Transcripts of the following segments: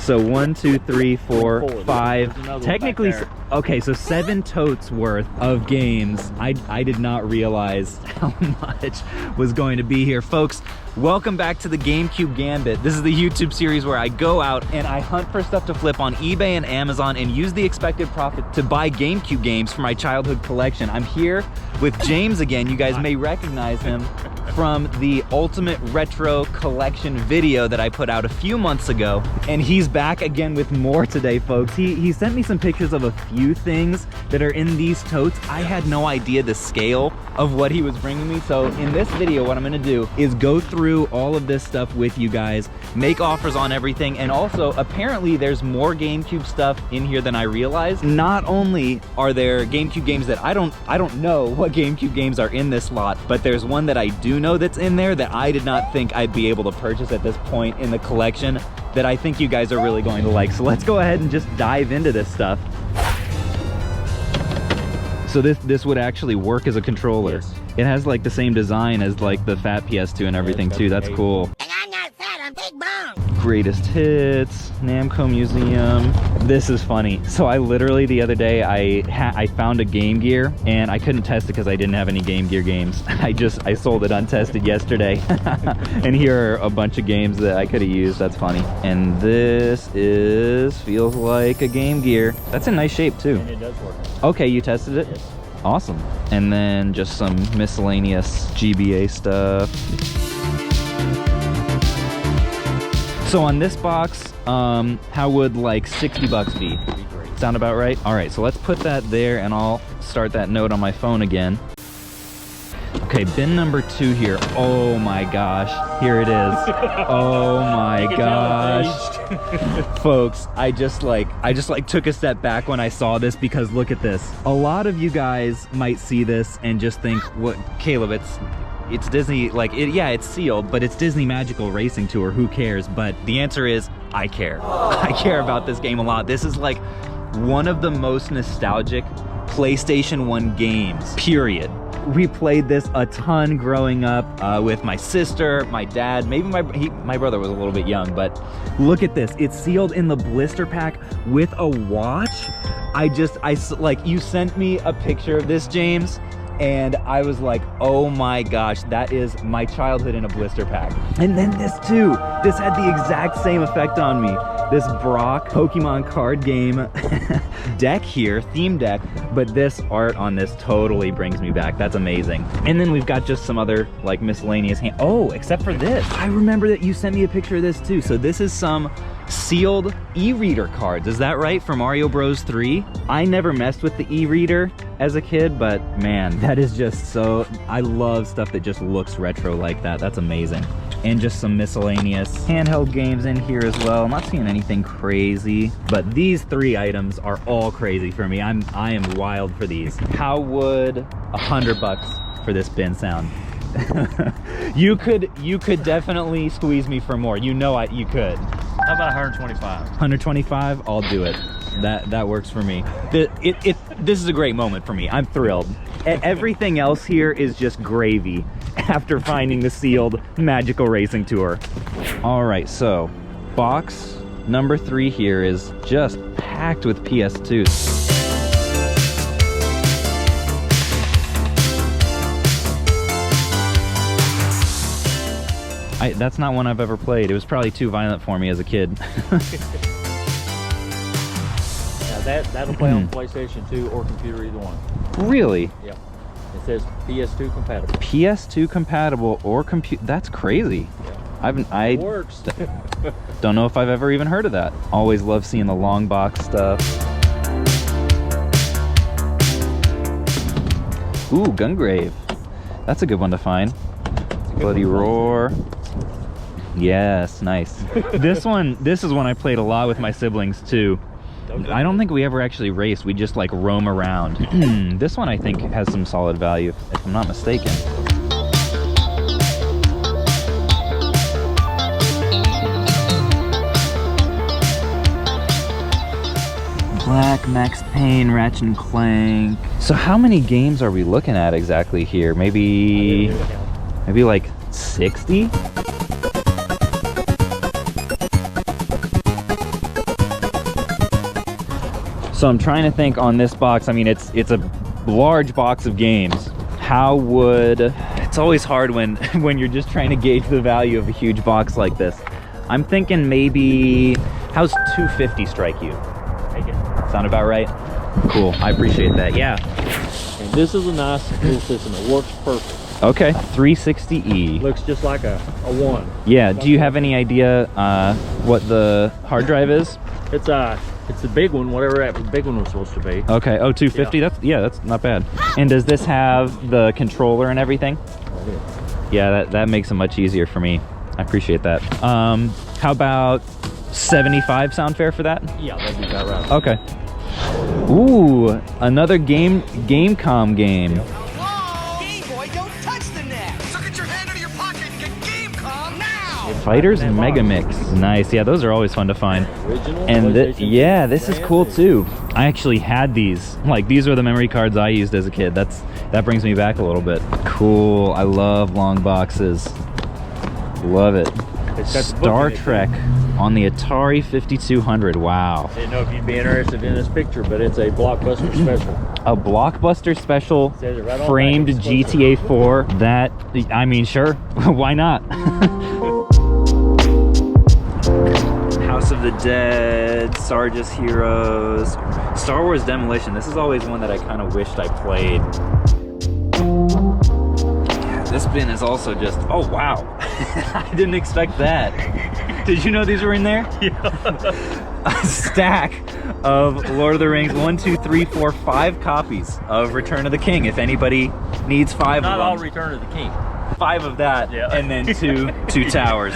So 1, 2, 3, 4, 5. Technically, okay, so 7 totes worth of games. I did not realize how much was going to be here. Folks, welcome back to the GameCube Gambit. This is the YouTube series where I go out and I hunt for stuff to flip on eBay and Amazon and use the expected profit to buy GameCube games for my childhood collection. I'm here with James again. You guys may recognize him from the Ultimate Retro Collection video that I put out a few months ago. And he's back again with more today, folks. He sent me some pictures of a few things that are in these totes. I had no idea the scale of what he was bringing me. So in this video, what I'm gonna do is go through all of this stuff with you guys, make offers on everything, and also apparently there's more GameCube stuff in here than I realized. Not only are there GameCube games that I don't know what GameCube games are in this lot, but there's one that I do know that's in there that I did not think I'd be able to purchase at this point in the collection that I think you guys are really going to like. So let's go ahead and just dive into this stuff. So this would actually work as a controller. Yes. It has like the same design as like the fat PS2 and everything too. That's cool. And I'm not fat, I'm big bone. Greatest Hits, Namco Museum. This is funny. So I literally the other day I found a Game Gear and I couldn't test it because I didn't have any Game Gear games. I sold it untested yesterday. And here are a bunch of games that I could have used. That's funny. And this feels like a Game Gear. That's in nice shape too. And it does work. Okay, you tested it? Yes. Awesome. And then just some miscellaneous GBA stuff. So on this box, how would like 60 bucks be? Sound about right? All right, so let's put that there and I'll start that note on my phone again. Okay, bin number 2 here. Oh my gosh, here it is. Oh my gosh. Folks, I just took a step back when I saw this because look at this. A lot of you guys might see this and just think, what, Caleb, it's Disney, like, yeah, it's sealed, but it's Disney Magical Racing Tour, who cares? But the answer is, I care. I care about this game a lot. This is like one of the most nostalgic PlayStation 1 games, period. We played this a ton growing up with my sister, my dad, maybe my brother was a little bit young, but look at this. It's sealed in the blister pack with a watch. Like, you sent me a picture of this, James, and I was like, oh my gosh, that is my childhood in a blister pack. And then this too, this had the exact same effect on me. This Brock Pokemon card game deck here, theme deck, but this art on this totally brings me back. That's amazing. And then we've got just some other like miscellaneous oh, except for this. I remember that you sent me a picture of this too. So this is some sealed e-reader cards. Is that right? For Mario Bros 3? I never messed with the e-reader as a kid, but man, that is just so, I love stuff that just looks retro like that. That's amazing. And just some miscellaneous handheld games in here as well. I'm not seeing anything crazy, but these 3 items are all crazy for me. I am wild for these. How would 100 bucks for this bin sound? You could definitely squeeze me for more. You know you could. How about 125? 125? I'll do it. That works for me. This is a great moment for me. I'm thrilled. Everything else here is just gravy after finding the sealed Magical Racing Tour. All right, so box number 3 here is just packed with PS2s. That's not one I've ever played. It was probably too violent for me as a kid. Now that'll play on PlayStation 2 or computer, either one. Really? Yeah. It says PS2 compatible. PS2 compatible or computer. That's crazy. Yeah. It works. Don't know if I've ever even heard of that. Always love seeing the long box stuff. Ooh, Gungrave. That's a good one to find. Bloody Roar. Yes, nice. This is one I played a lot with my siblings too. I don't think we ever actually raced. We just like roam around. This one I think has some solid value, if I'm not mistaken. Black, Max Payne, Ratchet and Clank. So how many games are we looking at exactly here? Maybe like 60? So I'm trying to think on this box. I mean, it's a large box of games. How would, it's always hard when when you're just trying to gauge the value of a huge box like this. I'm thinking maybe, how's 250 strike you? Take it. Sound about right? Cool, I appreciate that, yeah. And this is a nice little system. It works perfect. Okay, 360E. Looks just like a one. Yeah, do you have any idea what the hard drive is? It's the big one, whatever that big one was supposed to be. Okay, oh, 250, Yeah. that's not bad. And does this have the controller and everything? Yeah, that makes it much easier for me. I appreciate that. How about 75 sound fair for that? Yeah, that'd be about right. Okay. Ooh, another GameCom game. Whoa! Game Boy, don't touch the net! So get your hand out of your pocket and get GameCom now! Fighters Mega Mix. Nice, yeah, those are always fun to find. Original. And PlayStation this is brand cool new. too. I actually had these. Like, these are the memory cards I used as a kid. That brings me back a little bit. Cool, I love long boxes. Love it. It's got the book Star in it, too. Trek on the Atari 5200. Wow. Didn't know if you'd be interested in this picture, but it's a Blockbuster special. A Blockbuster special Says it right on framed back. GTA 4. That, I mean, sure. Why not? House of the Dead, Sarge's Heroes, Star Wars Demolition. This is always one that I kind of wished I played. This bin is also just, oh wow. I didn't expect that. Did you know these were in there? Yeah. A stack of Lord of the Rings, 1, 2, 3, 4, 5 copies of Return of the King. If anybody needs 5 Not of all them. Return of the King. 5 of that, Yeah. and then two towers.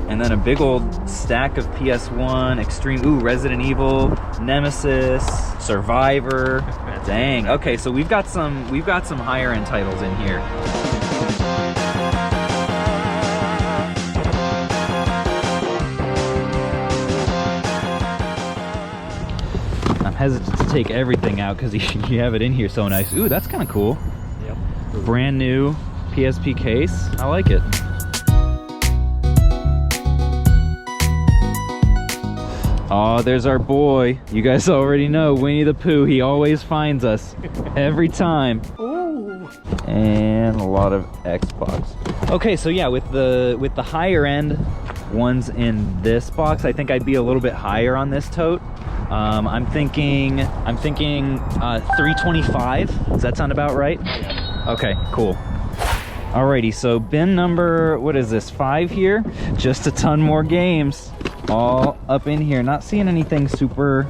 And then a big old stack of PS1, Extreme, ooh, Resident Evil, Nemesis, Survivor. Dang. Okay, so we've got some higher end titles in here. I'm hesitant to take everything out because you have it in here so nice. Ooh, that's kind of cool. Yep. Brand new PSP case. I like it. Oh, there's our boy. You guys already know Winnie the Pooh. He always finds us every time. Ooh. And a lot of Xbox. Okay, so yeah, with the higher end ones in this box, I think I'd be a little bit higher on this tote. I'm thinking 325. Does that sound about right? Yeah. Okay, cool. Alrighty, so bin number, what is this, 5 here? Just a ton more games all up in here. Not seeing anything super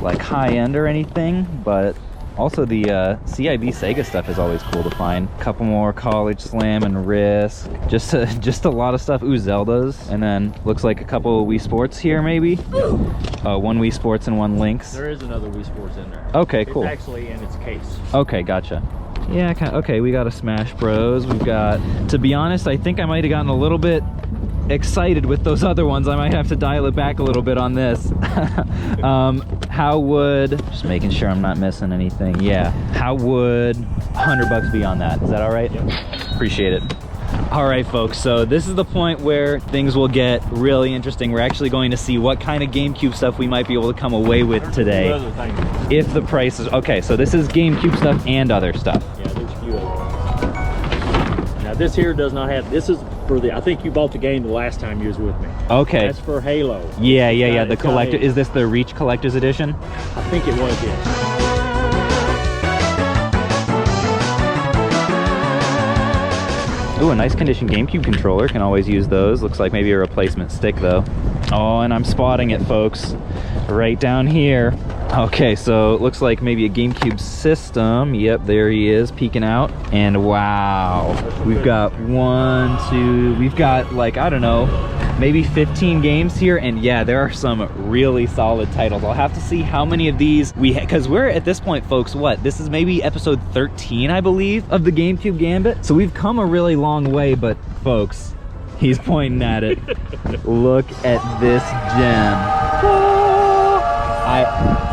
like high end or anything, but also the CIB Sega stuff is always cool to find. A couple more College Slam and Risk. Just a lot of stuff. Ooh, Zeldas. And then looks like a couple of Wii Sports here maybe. One Wii Sports and one Lynx. There is another Wii Sports in there. Okay, cool. It's actually in its case. Okay, gotcha. Yeah, okay, we got a Smash Bros. We've got, to be honest, I think I might have gotten a little bit excited with those other ones. I might have to dial it back a little bit on this. How would, just making sure I'm not missing anything. Yeah, how would $100 be on that? Is that all right? Yep. Appreciate it. All right, folks, so this is the point where things will get really interesting. We're actually going to see what kind of GameCube stuff we might be able to come away with There's today. a few other things. If the price is, okay, so this is GameCube stuff and other stuff. Yeah, there's a few other ones. Now this here does not have, this is for the, I think you bought the game the last time you was with me. Okay. That's for Halo. Yeah, the It's got collector, a- is this the Reach Collector's Edition? I think it was, yes. Ooh, a nice condition GameCube controller, can always use those. Looks like maybe a replacement stick though. Oh, and I'm spotting it, folks, right down here. Okay, so it looks like maybe a GameCube system. Yep, there he is, peeking out. And wow, we've got we've got like, I don't know, maybe 15 games here. And yeah, there are some really solid titles. I'll have to see how many of these because we're at this point, folks, what? This is maybe episode 13, I believe, of the GameCube Gambit. So we've come a really long way, but folks, he's pointing at it. Look at this gem.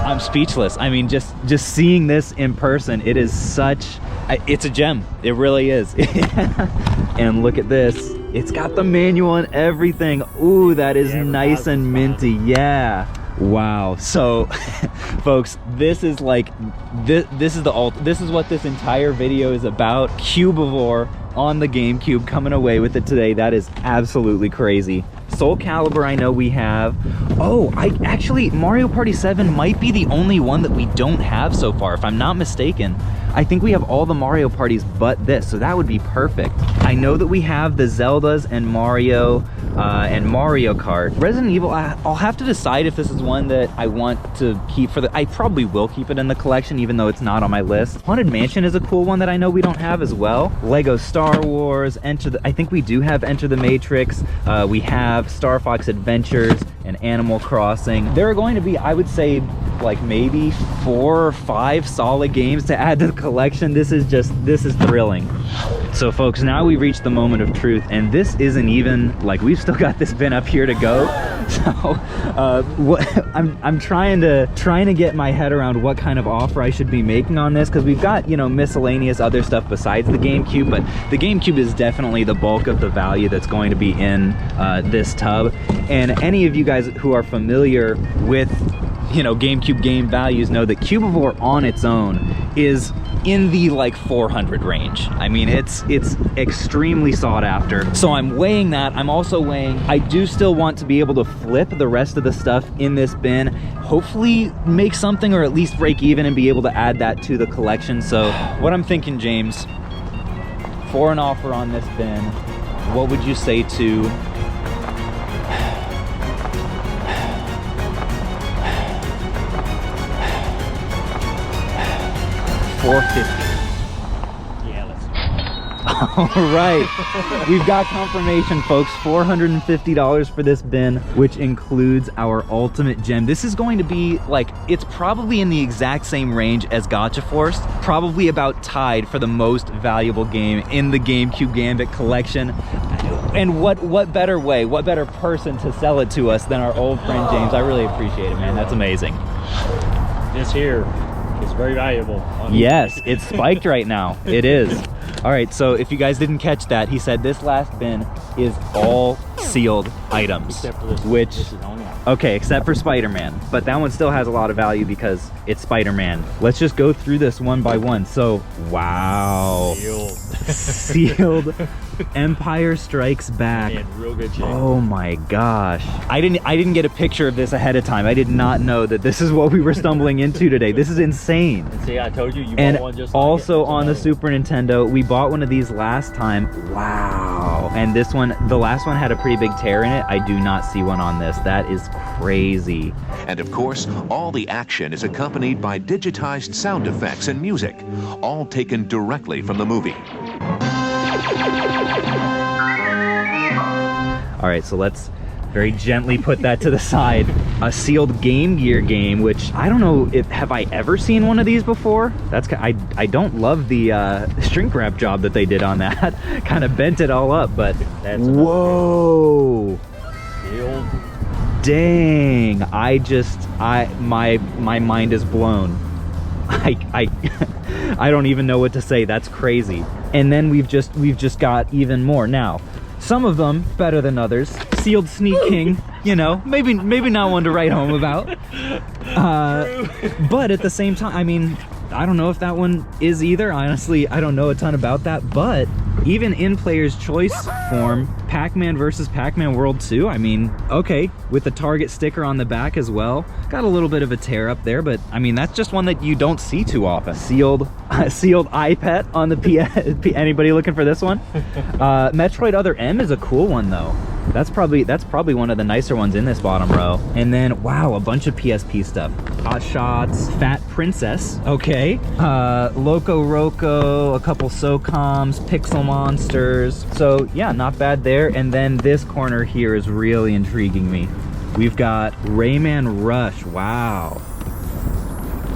I'm speechless. I mean, just seeing this in person, it is it's a gem. It really is. And look at this. It's got the manual and everything. Ooh, that is nice and minty. Yeah. Wow. So folks, this is like this is what this entire video is about. Cubivore on the GameCube, coming away with it today. That is absolutely crazy. Soul Calibur I know we have. Oh, actually Mario Party 7 might be the only one that we don't have so far, if I'm not mistaken. I think we have all the Mario parties but this, so that would be perfect. I know that we have the Zeldas and Mario Kart. Resident Evil, I'll have to decide if this is one that I want to keep for the, I probably will keep it in the collection even though it's not on my list. Haunted Mansion is a cool one that I know we don't have as well. Lego Star Wars, I think we do have Enter the Matrix. We have Star Fox Adventures and Animal Crossing. There are going to be, I would say, like maybe 4 or 5 solid games to add to the collection. This is thrilling. So folks, now we've reached the moment of truth, and this isn't even like, we've still got this bin up here to go. So I'm trying to get my head around what kind of offer I should be making on this, because we've got, you know, miscellaneous other stuff besides the GameCube, but the GameCube is definitely the bulk of the value that's going to be in this tub. And any of you guys who are familiar with, you know, GameCube game values know that Cubivore on its own is in the like 400 range. I mean, it's extremely sought after. So I'm weighing that. I'm also weighing, I do still want to be able to flip the rest of the stuff in this bin, hopefully make something or at least break even and be able to add that to the collection. So what I'm thinking, James, for an offer on this bin, what would you say to $450? Yeah, let's do it. All right, we've got confirmation, folks. $450 for this bin, which includes our ultimate gem. This is going to be like, it's probably in the exact same range as Gotcha Force, probably about tied for the most valuable game in the GameCube Gambit collection. And what better way, what better person to sell it to us than our old friend James? I really appreciate it, man. That's amazing. This here is very valuable. Yes, it's spiked right now. It is. All right, so if you guys didn't catch that, he said this last bin is all sealed items. Except for this, which, this is the only one. Okay, except for Spider-Man. But that one still has a lot of value because it's Spider-Man. Let's just go through this one by one. So, wow. Sealed. Sealed. Empire Strikes Back. In real good shape. Oh my gosh. I didn't get a picture of this ahead of time. I did not know that this is what we were stumbling into today. This is insane. And see, I told you And bought one just also like it. on the Super Nintendo, we bought one of these last time. Wow. And this one, the last one had a pretty big tear in it. I do not see one on this. That is crazy. And of course, all the action is accompanied by digitized sound effects and music, all taken directly from the movie. All right, so let's very gently put that to the side. A sealed Game Gear game, which I don't know if, have I ever seen one of these before? I don't love the shrink wrap job that they did on that. Kind of bent it all up, but That's whoa. Sealed. Dang, my mind is blown. I don't even know what to say. That's crazy. And then we've just got even more. Now, some of them better than others. Sealed Sneak King, you know, maybe not one to write home about. But at the same time, I mean, I don't know if that one is either. Honestly, I don't know a ton about that, but even in Player's Choice form, Pac-Man versus Pac-Man World 2, I mean, okay, with the Target sticker on the back as well. Got a little bit of a tear up there, but I mean, that's just one that you don't see too often. Sealed iPet on the PS. Anybody looking for this one? Metroid Other M is a cool one though. That's probably one of the nicer ones in this bottom row. And then, wow, a bunch of PSP stuff. Hot Shots, Fat Princess, okay. Loco Roco, a couple SOCOMs, Pixel Monsters. So yeah, not bad there. And then this corner here is really intriguing me. We've got Rayman Rush, wow.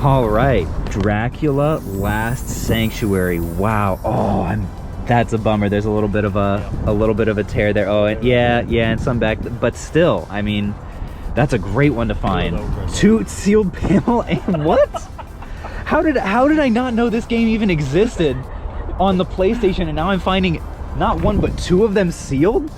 All right, Dracula Last Sanctuary, wow. Oh, that's a bummer. There's a little bit of a tear there. Oh, and yeah, and some back, but still, I mean, that's a great one to find. Two sealed panel and what? How did I not know this game even existed on the PlayStation, and now I'm finding Not one, but two of them sealed?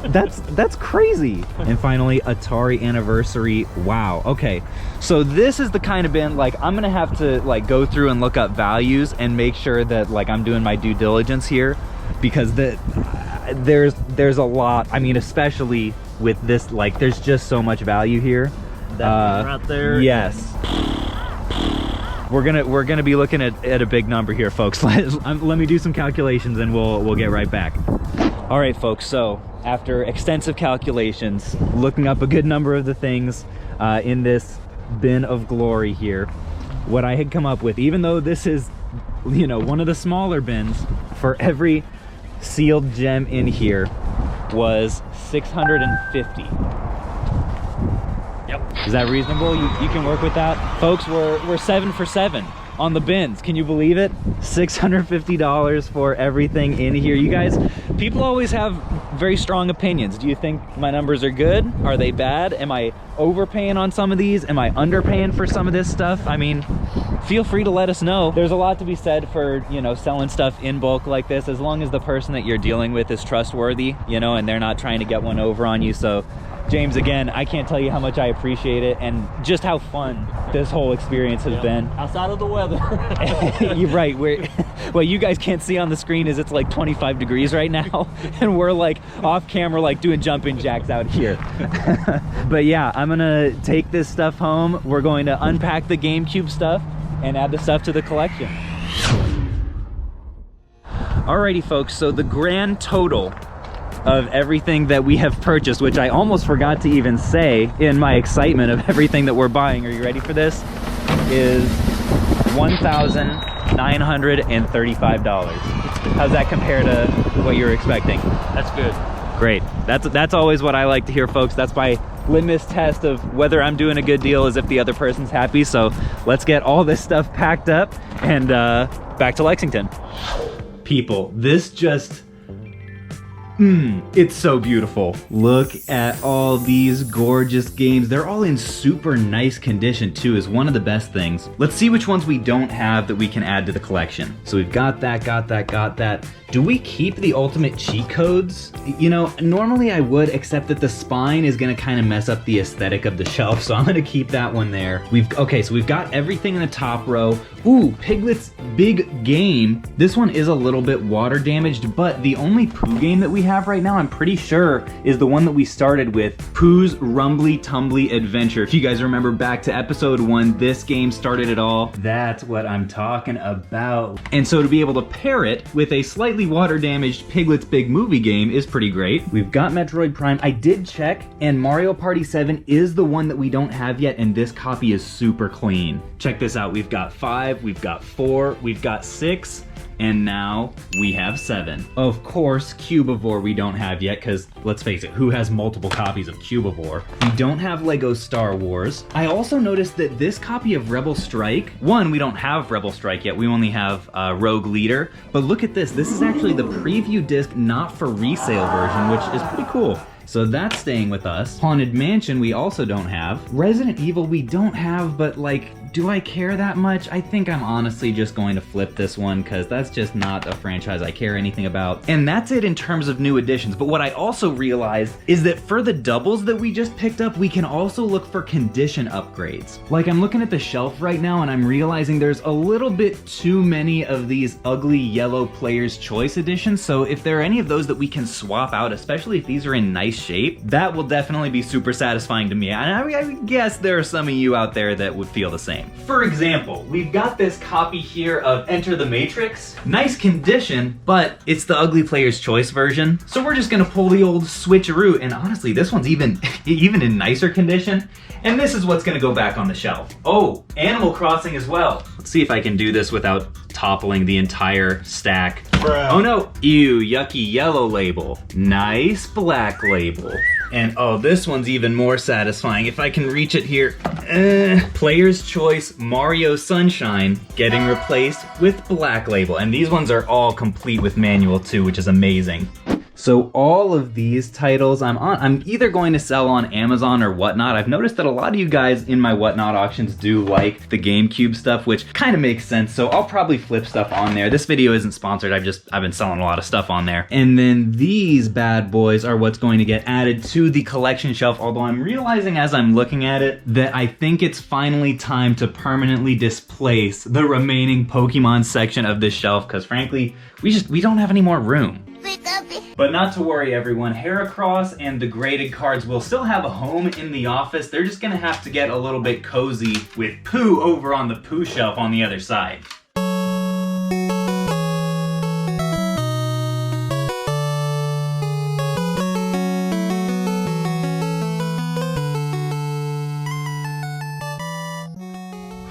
That's crazy. And finally, Atari Anniversary. Wow. Okay. So this is the kind of bin, like, I'm gonna have to like go through and look up values and make sure that like I'm doing my due diligence here, because there's a lot. I mean, especially with this, like, there's just so much value here. That right there. Yes. We're gonna be looking at a big number here, folks. Let me do some calculations and we'll get right back. All right, folks. So after extensive calculations, looking up a good number of the things in this bin of glory here, what I had come up with, even though this is, you know, one of the smaller bins, for every sealed gem in here was 650. Is that reasonable? You can work with that? Folks, we're 7 for 7 on the bins. Can you believe it? $650 for everything in here. You guys, people always have very strong opinions. Do you think my numbers are good? Are they bad? Am I overpaying on some of these? Am I underpaying for some of this stuff? I mean, feel free to let us know. There's a lot to be said for, you know, selling stuff in bulk like this, as long as the person that you're dealing with is trustworthy, you know, and they're not trying to get one over on you. So James, again, I can't tell you how much I appreciate it and just how fun this whole experience has been. Outside of the weather. You're right. What you guys can't see on the screen is it's like 25 degrees right now, and we're like off camera, like doing jumping jacks out here. But yeah, I'm gonna take this stuff home. We're going to unpack the GameCube stuff and add the stuff to the collection. Alrighty, folks. So the grand total of everything that we have purchased, which I almost forgot to even say in my excitement of everything that we're buying, are you ready for this, is $1,935. How's that compare to what you were expecting? That's good. Great. That's always what I like to hear, folks. That's my litmus test of whether I'm doing a good deal, is if the other person's happy. So let's get all this stuff packed up and back to Lexington. People, this just... it's so beautiful. Look at all these gorgeous games. They're all in super nice condition too, is one of the best things. Let's see which ones we don't have that we can add to the collection. So we've got that. Do we keep the ultimate cheat codes? You know, normally I would, except that the spine is gonna kind of mess up the aesthetic of the shelf, so I'm gonna keep that one there. Okay, so we've got everything in the top row. Ooh, Piglet's Big Game. This one is a little bit water damaged, but the only Pooh game that we have right now, I'm pretty sure, is the one that we started with, Pooh's Rumbly Tumbly Adventure. If you guys remember back to episode 1, this game started it all. That's what I'm talking about. And so to be able to pair it with a slightly water damaged Piglet's Big Movie game is pretty great. We've got Metroid Prime. I did check, and Mario Party 7 is the one that we don't have yet, and this copy is super clean. Check this out. We've got 5, we've got 4, we've got 6, and now we have 7. Of course, Cubivore we don't have yet, because let's face it, who has multiple copies of Cubivore? We don't have Lego Star Wars. I also noticed that this copy of Rebel Strike, one, we don't have Rebel Strike yet, we only have Rogue Leader, but look at this. This is actually the preview disc, not for resale version, which is pretty cool. So that's staying with us. Haunted Mansion we also don't have. Resident Evil we don't have, but like, do I care that much? I think I'm honestly just going to flip this one, because that's just not a franchise I care anything about. And that's it in terms of new additions. But what I also realized is that for the doubles that we just picked up, we can also look for condition upgrades. Like, I'm looking at the shelf right now and I'm realizing there's a little bit too many of these ugly yellow Player's Choice editions. So if there are any of those that we can swap out, especially if these are in nice shape, that will definitely be super satisfying to me. And I guess there are some of you out there that would feel the same. For example, we've got this copy here of Enter the Matrix. Nice condition, but it's the ugly Player's Choice version. So we're just gonna pull the old switcheroo, and honestly, this one's even in nicer condition. And this is what's gonna go back on the shelf. Oh, Animal Crossing as well. Let's see if I can do this without toppling the entire stack. Bruh. Oh no, ew, yucky yellow label. Nice black label. And oh, this one's even more satisfying if I can reach it here. Player's Choice Mario Sunshine getting replaced with black label. And these ones are all complete with manual too, which is amazing. So all of these titles I'm either going to sell on Amazon or Whatnot. I've noticed that a lot of you guys in my Whatnot auctions do like the GameCube stuff, which kind of makes sense. So I'll probably flip stuff on there. This video isn't sponsored. I've been selling a lot of stuff on there. And then these bad boys are what's going to get added to the collection shelf. Although I'm realizing as I'm looking at it that I think it's finally time to permanently displace the remaining Pokemon section of this shelf, because frankly, we don't have any more room. But not to worry, everyone. Heracross and the graded cards will still have a home in the office. They're just gonna have to get a little bit cozy with Pooh over on the Pooh shelf on the other side.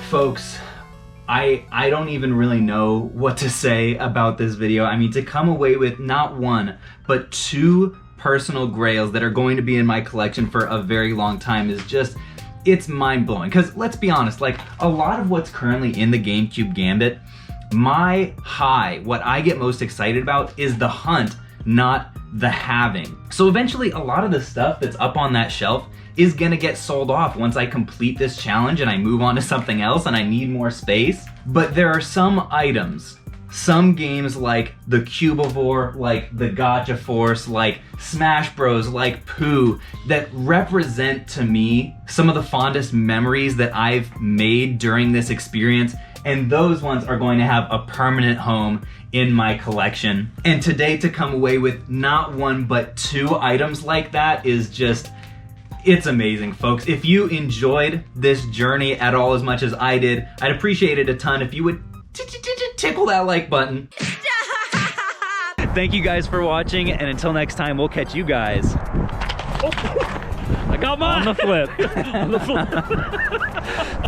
Folks, I don't even really know what to say about this video. I mean, to come away with not one, but 2 personal grails that are going to be in my collection for a very long time is just, it's mind-blowing. Because let's be honest, like a lot of what's currently in the GameCube Gambit, what I get most excited about is the hunt, not the having. So eventually a lot of the stuff that's up on that shelf is gonna get sold off once I complete this challenge and I move on to something else and I need more space. But there are some items, some games like the Cubivore, like the Gotcha Force, like Smash Bros, like Pooh, that represent to me some of the fondest memories that I've made during this experience. And those ones are going to have a permanent home in my collection. And today to come away with not 1 but 2 items like that is just, it's amazing, folks. If you enjoyed this journey at all as much as I did, I'd appreciate it a ton if you would tickle that like button. Thank you guys for watching, and until next time, we'll catch you guys. I got mine! On the flip. On the flip.